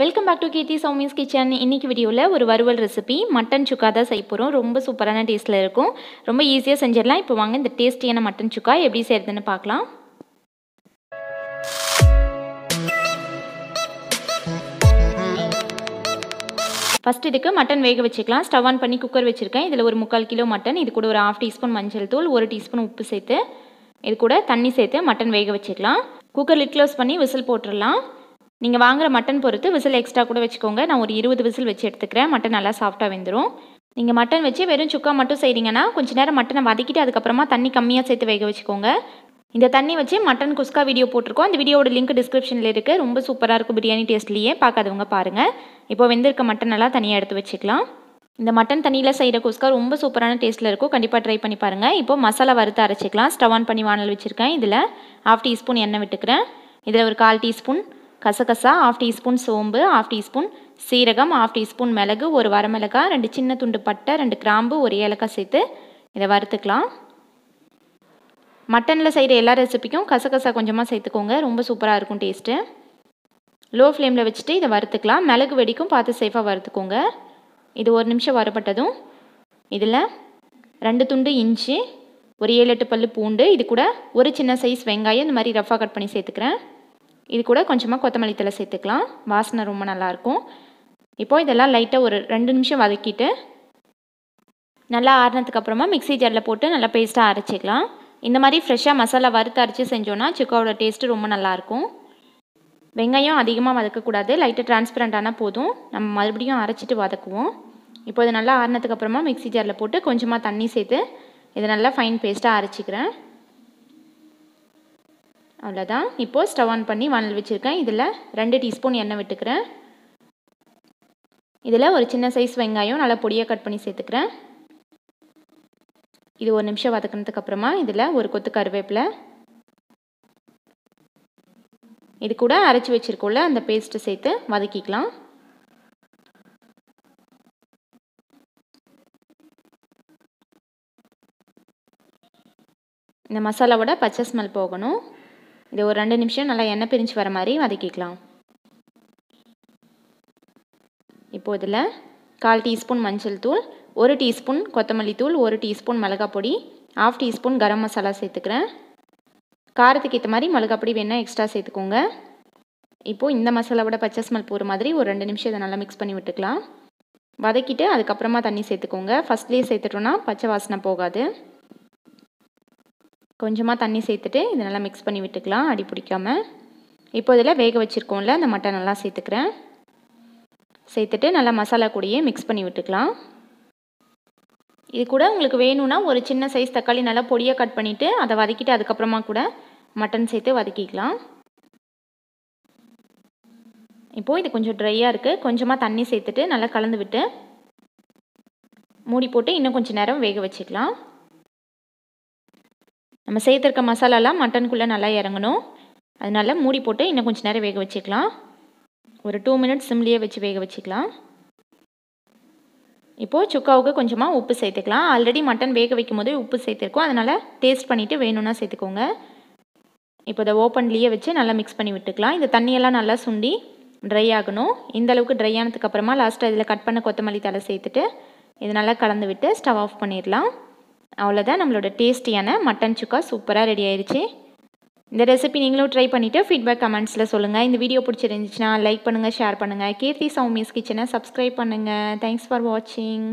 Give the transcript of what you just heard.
Welcome back to Keerthi Sowmi's kitchen. இன்னைக்கு வீடியோவில் ஒரு வறுவல் ரெசிபி மட்டன் சுக்கா தான் செய்ய போகிறோம். ரொம்ப சூப்பரான டேஸ்ட்டில் இருக்கும். ரொம்ப ஈஸியாக செஞ்சிடலாம். இப்போ வாங்க இந்த டேஸ்டியான மட்டன் சுக்கா எப்படி செய்கிறதுன்னு பார்க்கலாம். ஃபஸ்ட் இதுக்கு மட்டன் வேக வச்சுக்கலாம். ஸ்டவ் ஆன் பண்ணி குக்கர் வச்சுருக்கேன். இதில் ஒரு 3/4 கிலோ மட்டன், இது கூட ஒரு 1/2 டீஸ்பூன் மஞ்சள் தூள், 1 டீஸ்பூன் உப்பு சேர்த்து இது கூட தண்ணி சேர்த்து மட்டன் வேக வச்சுக்கலாம். குக்கர் லிட் க்ளோஸ் பண்ணி விசில் போட்டுடலாம். நீங்கள் வாங்குகிற மட்டன் பொறுத்து விசில் எக்ஸ்ட்ரா கூட வச்சுக்கோங்க. நான் ஒரு 20 விசில் வச்சு எடுத்துக்கிறேன். மட்டன் நல்லா சாஃப்டாக வெந்துடும். நீங்கள் மட்டன் வச்சு வெறும் சுக்கா மட்டும் செய்கிறீங்கன்னா கொஞ்சம் நேரம் மட்டனை வதக்கிட்டு அதுக்கப்புறமா தண்ணி கம்மியாக சேர்த்து வேக வச்சுக்கோங்க. இந்த தண்ணி வச்சு மட்டன் குஸ்கா வீடியோ போட்டிருக்கோம். அந்த வீடியோட லிங்க் டிஸ்கிரிப்ஷனில் இருக்குது. ரொம்ப சூப்பராக இருக்கும் பிரியாணி டேஸ்ட்லேயே. பார்க்காதவங்க பாருங்கள். இப்போ வெந்திருக்க மட்டன் நல்லா தனியாக எடுத்து வச்சுக்கலாம். இந்த மட்டன் தண்ணியில் செய்கிற குஸ்கா ரொம்ப சூப்பரான டேஸ்ட்டில் இருக்கும். கண்டிப்பாக ட்ரை பண்ணி பாருங்கள். இப்போ மசாலா வறுத்து அரைச்சிக்கலாம். ஸ்டவ் ஆன் பண்ணி வானல் வச்சுருக்கேன். இதில் 1/2 டீஸ்பூன் எண்ணெய் விட்டுக்கிறேன். இதில் ஒரு 1/4 டீஸ்பூன் கசகசா, 1/2 டீஸ்பூன் சோம்பு, 1/2 டீஸ்பூன் சீரகம், 1/2 டீஸ்பூன் மிளகு, ஒரு வரமிளகாய், 2 சின்ன துண்டு பட்டை, 2 கிராம்பு, ஒரு ஏலக்காய் சேர்த்து இதை வறுத்துக்கலாம். மட்டனில் செய்கிற எல்லா ரெசிபிக்கும் கசகசா கொஞ்சமாக சேர்த்துக்கோங்க. ரொம்ப சூப்பராக இருக்கும் டேஸ்ட்டு. லோ ஃப்ளேமில் வச்சுட்டு இதை வறுத்துக்கலாம். மிளகு வெடிக்கும் பார்த்து சேஃபாக வறுத்துக்கோங்க. இது 1 நிமிஷம் வறுபட்டதும் இதில் 2 துண்டு இஞ்சி, ஒரு 7-8 பல்லு பூண்டு, இது கூட ஒரு சின்ன சைஸ் வெங்காயம் இந்த மாதிரி ரஃபாக கட் பண்ணி சேர்த்துக்கிறேன். இது கூட கொஞ்சமாக கொத்தமல்லி தழை சேர்த்துக்கலாம். வாசனை ரொம்ப நல்லாயிருக்கும். இப்போது இதெல்லாம் லைட்டாக ஒரு 2 நிமிஷம் வதக்கிட்டு நல்லா ஆறுனதுக்கு அப்புறமா மிக்ஸி ஜாரில் போட்டு நல்லா பேஸ்ட்டாக அரைச்சிக்கலாம். இந்த மாதிரி ஃப்ரெஷ்ஷாக மசாலா வறுத்து அரைச்சி செஞ்சோன்னா சுக்காவோட டேஸ்ட்டு ரொம்ப நல்லாயிருக்கும். வெங்காயம் அதிகமாக வதக்கக்கூடாது. லைட்டாக டிரான்ஸ்பரண்ட் ஆனால் போதும். நம்ம மறுபடியும் அரைச்சிட்டு வதக்குவோம். இப்போ இது நல்லா ஆறுனதுக்கு அப்புறமா மிக்ஸி ஜாரில் போட்டு கொஞ்சமாக தண்ணி சேர்த்து இதை நல்லா ஃபைன் பேஸ்ட்டாக அரைச்சிக்கிறேன். அவ்வளோதான். இப்போது ஸ்டவ் ஆன் பண்ணி வானல் வச்சுருக்கேன். இதில் 2 டீஸ்பூன் எண்ணெய் விட்டுக்கிறேன். இதில் ஒரு சின்ன சைஸ் வெங்காயம் நல்லா பொடியாக கட் பண்ணி சேர்த்துக்கிறேன். இது 1 நிமிஷம் வதக்கினதுக்கு அப்புறமா இதில் ஒரு கொத்து கருவேப்பிலை, இது கூட அரைச்சி வச்சுருக்கோம்ல அந்த பேஸ்ட்டு சேர்த்து வதக்கிக்கலாம். இந்த மசாலாவோட பச்சை ஸ்மெல் போகணும். இது ஒரு 2 நிமிஷம் நல்லா எண்ணெய் பிரிஞ்சு வர மாதிரி வதக்கிக்கலாம். இப்போது இதில் 1/4 டீஸ்பூன் மஞ்சள் தூள், 1 டீஸ்பூன் கொத்தமல்லி தூள், 1 டீஸ்பூன் மிளகாய் பொடி, 1/2 டீஸ்பூன் கரம் மசாலா சேர்த்துக்கிறேன். காரத்துக்கு ஏற்ற மாதிரி மிளகாய் பொடி வேணால் எக்ஸ்ட்ரா சேர்த்துக்கோங்க. இப்போது இந்த மசாலாவோட பச்சை ஸ்மெல் போகிற மாதிரி ஒரு 2 நிமிஷம் இதை நல்லா மிக்ஸ் பண்ணி விட்டுக்கலாம். வதக்கிட்டு அதுக்கப்புறமா தண்ணி சேர்த்துக்கோங்க. ஃபஸ்ட்லேயே சேர்த்துட்டோன்னா பச்சை வாசனை போகாது. கொஞ்சமாக தண்ணி சேர்த்துட்டு இதை நல்லா மிக்ஸ் பண்ணி விட்டுக்கலாம் அடி பிடிக்காமல். இப்போ இதில் வேக வச்சுருக்கோம்ல அந்த மட்டன் நல்லா சேர்த்துக்கிறேன். சேர்த்துட்டு நல்லா மசாலா கூடயே மிக்ஸ் பண்ணி விட்டுக்கலாம். இது கூட உங்களுக்கு வேணும்னா ஒரு சின்ன சைஸ் தக்காளி நல்லா பொடியாக கட் பண்ணிவிட்டு அதை வதக்கிட்டு அதுக்கப்புறமா கூட மட்டன் சேர்த்து வதக்கிக்கலாம். இப்போது இது கொஞ்சம் ட்ரையாக இருக்குது. கொஞ்சமாக தண்ணி சேர்த்துட்டு நல்லா கலந்து விட்டு மூடி போட்டு இன்னும் கொஞ்சம் நேரம் வேக வச்சுக்கலாம். நம்ம சேர்த்துருக்க மசாலாலாம் மட்டனுக்குள்ளே நல்லா இறங்கணும். அதனால மூடி போட்டு இன்னும் கொஞ்சம் நேரம் வேக வச்சுக்கலாம். ஒரு 2 மினிட்ஸ் சிம்லேயே வச்சு வேக வச்சுக்கலாம். இப்போது சுக்காவுக்கு கொஞ்சமாக உப்பு சேர்த்துக்கலாம். ஆல்ரெடி மட்டன் வேக வைக்கும் போது உப்பு சேர்த்துருக்கோம். அதனால் டேஸ்ட் பண்ணிவிட்டு வேணும்னா சேர்த்துக்கோங்க. இப்போ இதை ஓப்பன்லேயே வச்சு நல்லா மிக்ஸ் பண்ணி விட்டுக்கலாம். இந்த தண்ணியெல்லாம் நல்லா சுண்டி ட்ரை ஆகணும். இந்த அளவுக்கு ட்ரை ஆனதுக்கு அப்புறமா லாஸ்ட்டாக இதில் கட் பண்ண கொத்தமல்லி தழை சேர்த்துட்டு இது நல்லா கலந்து விட்டு ஸ்டவ் ஆஃப் பண்ணிடலாம். அவ்வளோதான், நம்மளோட டேஸ்டியான மட்டன் சுக்கா சூப்பராக ரெடி ஆயிடுச்சு. இந்த ரெசிபி நீங்களும் ட்ரை பண்ணிவிட்டு ஃபீட்பேக் கமெண்ட்ஸில் சொல்லுங்கள். இந்த வீடியோ பிடிச்சிருந்துச்சுன்னா லைக் பண்ணுங்கள், ஷேர் பண்ணுங்கள். கீர்த்தி சௌமிஸ் கிச்சனை சப்ஸ்கிரைப் பண்ணுங்கள். தேங்க்ஸ் ஃபார் வாட்சிங்.